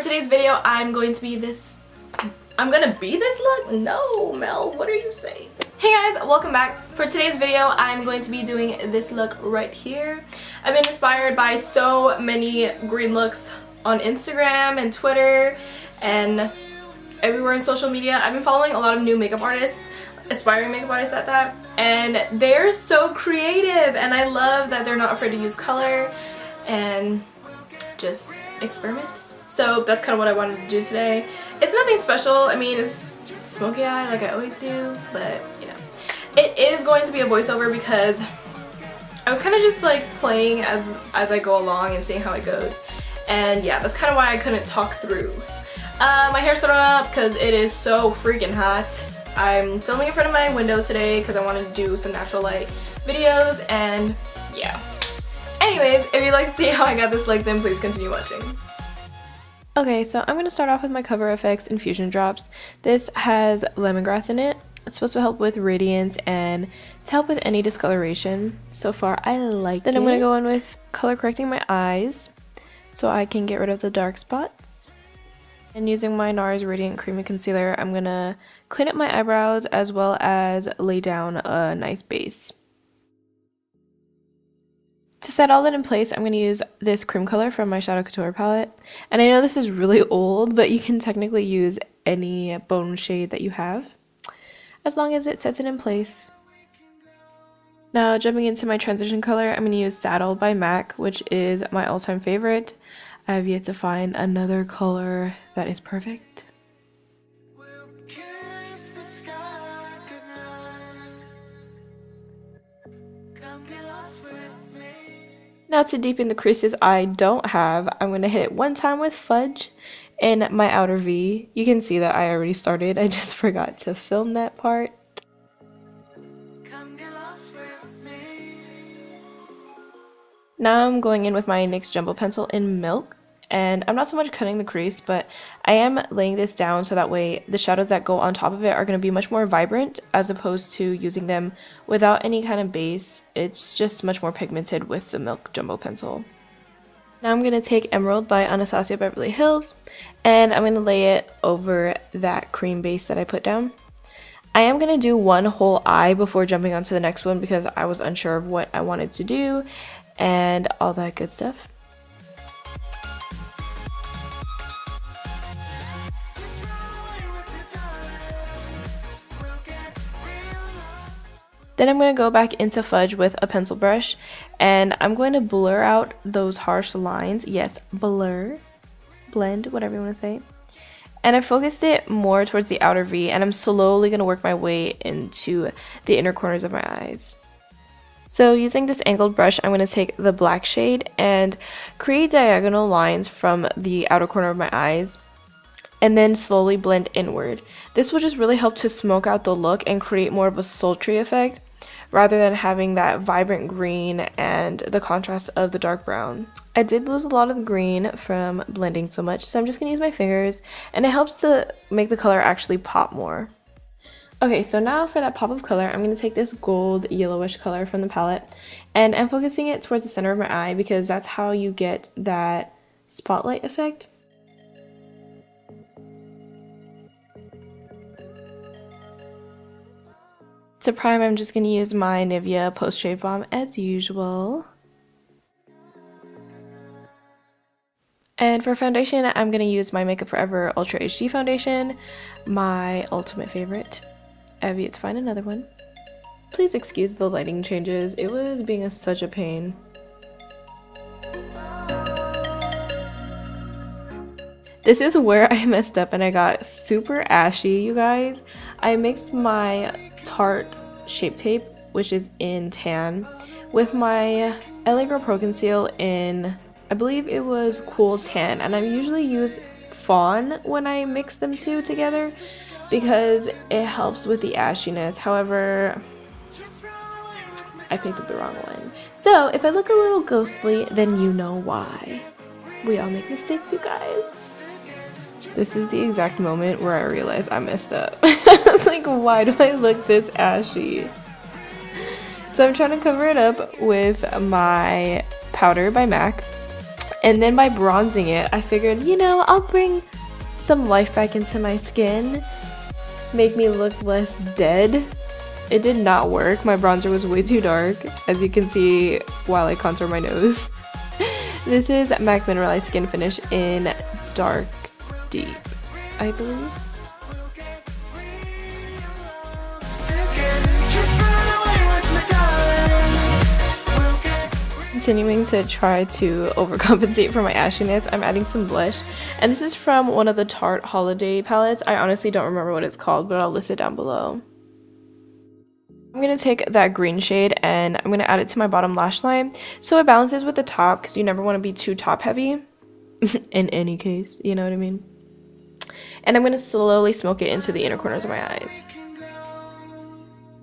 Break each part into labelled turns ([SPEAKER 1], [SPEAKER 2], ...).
[SPEAKER 1] today's video, I'm gonna be this look? No, Mel, what are you saying? Hey guys, welcome back. For today's video, I'm going to be doing this look right here. I've been inspired by so many green looks on Instagram and Twitter and everywhere in social media. I've been following a lot of new makeup artists, aspiring makeup artists at that, and they're so creative, and I love that they're not afraid to use color and just experiment. So that's kind of what I wanted to do today. It's nothing special. I mean, it's smoky eye like I always do, but you know. It is going to be a voiceover because I was kind of just like playing as I go along and seeing how it goes. And yeah, that's kind of why I couldn't talk through. My hair's thrown up because it is so freaking hot. I'm filming in front of my window today because I wanted to do some natural light videos, and yeah. Anyways, if you'd like to see how I got this look, then please continue watching. Okay, so I'm going to start off with my Cover FX Infusion Drops. This has lemongrass in it. It's supposed to help with radiance and to help with any discoloration. So far, I like it. Then I'm going to go in with color correcting my eyes so I can get rid of the dark spots. And using my Nars Radiant Creamy Concealer, I'm going to clean up my eyebrows as well as lay down a nice base. To set all that in place, I'm going to use this cream color from my Shadow Couture palette. And I know this is really old, but you can technically use any bone shade that you have, as long as it sets it in place. Now, jumping into my transition color, I'm going to use Saddle by MAC, which is my all-time favorite. I have yet to find another color that is perfect. Now to deepen the creases I don't have, I'm going to hit it one time with Fudge in my outer V. You can see that I already started, I just forgot to film that part. Now I'm going in with my NYX Jumbo Pencil in Milk, and I'm not so much cutting the crease, but I am laying this down so that way the shadows that go on top of it are going to be much more vibrant as opposed to using them without any kind of base. It's just much more pigmented with the Milk Jumbo Pencil. Now I'm going to take Emerald by Anastasia Beverly Hills, and I'm going to lay it over that cream base that I put down. I am going to do one whole eye before jumping on to the next one because I was unsure of what I wanted to do and all that good stuff. Then I'm going to go back into Fudge with a pencil brush, and I'm going to blur out those harsh lines. Yes, blur, blend, whatever you want to say. And I focused it more towards the outer V, and I'm slowly going to work my way into the inner corners of my eyes. So using this angled brush, I'm going to take the black shade and create diagonal lines from the outer corner of my eyes, and then slowly blend inward. This will just really help to smoke out the look and create more of a sultry effect rather than having that vibrant green and the contrast of the dark brown. I did lose a lot of the green from blending so much, so I'm just going to use my fingers, and it helps to make the color actually pop more. Okay, so now for that pop of color, I'm going to take this gold yellowish color from the palette, and I'm focusing it towards the center of my eye because that's how you get that spotlight effect. To prime, I'm just going to use my Nivea Post Shave Balm as usual. And for foundation, I'm going to use my Makeup Forever Ultra HD foundation, my ultimate favorite. I have yet to find another one. Please excuse the lighting changes, it was being such a pain. This is where I messed up and I got super ashy, you guys. I mixed my Tarte Shape Tape, which is in tan, with my LA Girl Pro Conceal in, I believe it was Cool Tan, and I usually use Fawn when I mix them two together because it helps with the ashiness. However, I picked up the wrong one. So if I look a little ghostly, then you know why. We all make mistakes, you guys. This is the exact moment where I realized I messed up. I was like, why do I look this ashy? So I'm trying to cover it up with my powder by MAC. And then by bronzing it, I figured, you know, I'll bring some life back into my skin, make me look less dead. It did not work. My bronzer was way too dark, as you can see while I contour my nose. This is MAC Mineralized Skinfinish in Dark Deep, I believe. Continuing to try to overcompensate for my ashiness, I'm adding some blush, and this is from one of the Tarte holiday palettes. I honestly don't remember what it's called, but I'll list it down below. I'm going to take that green shade and I'm going to add it to my bottom lash line so it balances with the top, because you never want to be too top heavy in any case, you know what I mean? And I'm going to slowly smoke it into the inner corners of my eyes.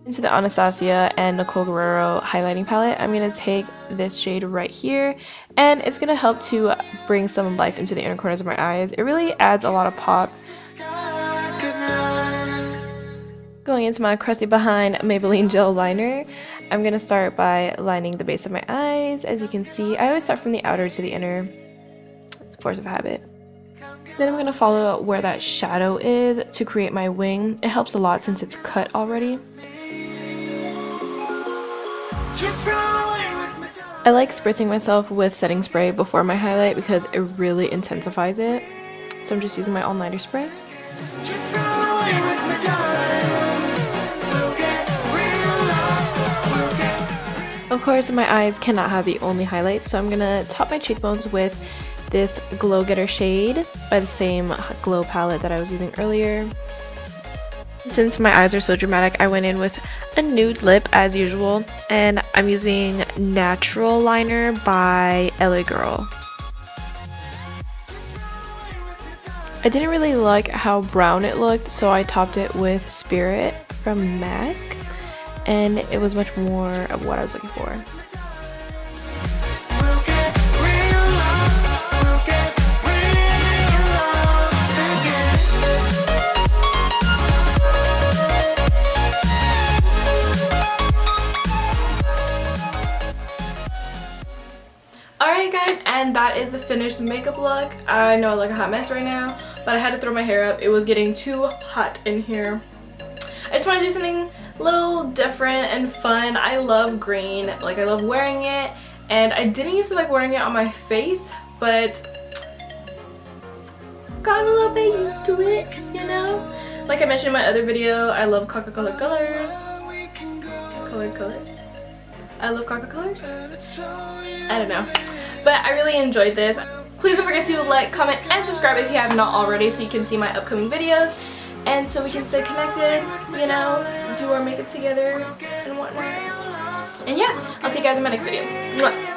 [SPEAKER 1] Into the Anastasia and Nicole Guerriero highlighting palette, I'm going to take this shade right here, and it's going to help to bring some life into the inner corners of my eyes. It really adds a lot of pop. Going into my crusty behind Maybelline Gel Liner, I'm going to start by lining the base of my eyes. As you can see, I always start from the outer to the inner. It's force of habit. Then I'm going to follow where that shadow is to create my wing. It helps a lot since it's cut already. I like spritzing myself with setting spray before my highlight because it really intensifies it. So I'm just using my all-nighter spray. Of course, my eyes cannot have the only highlight, so I'm going to top my cheekbones with this Glow Getter shade by the same glow palette that I was using earlier. Since my eyes are so dramatic, I went in with a nude lip as usual, and I'm using Natural Liner by LA Girl. I didn't really like how brown it looked, so I topped it with Spirit from MAC, and it was much more of what I was looking for. Alright guys, and that is the finished makeup look. I know I look like a hot mess right now, but I had to throw my hair up. It was getting too hot in here. I just want to do something a little different and fun. I love green, like I love wearing it, and I didn't used to like wearing it on my face, but got a little bit used to it, you know? Like I mentioned in my other video, I love Coca-Cola colors. Colored colors? I love Coca-Cola colors? I don't know. But I really enjoyed this. Please don't forget to like, comment, and subscribe if you have not already so you can see my upcoming videos. And so we can stay connected, you know, do our makeup together and whatnot. And yeah, I'll see you guys in my next video. Mwah.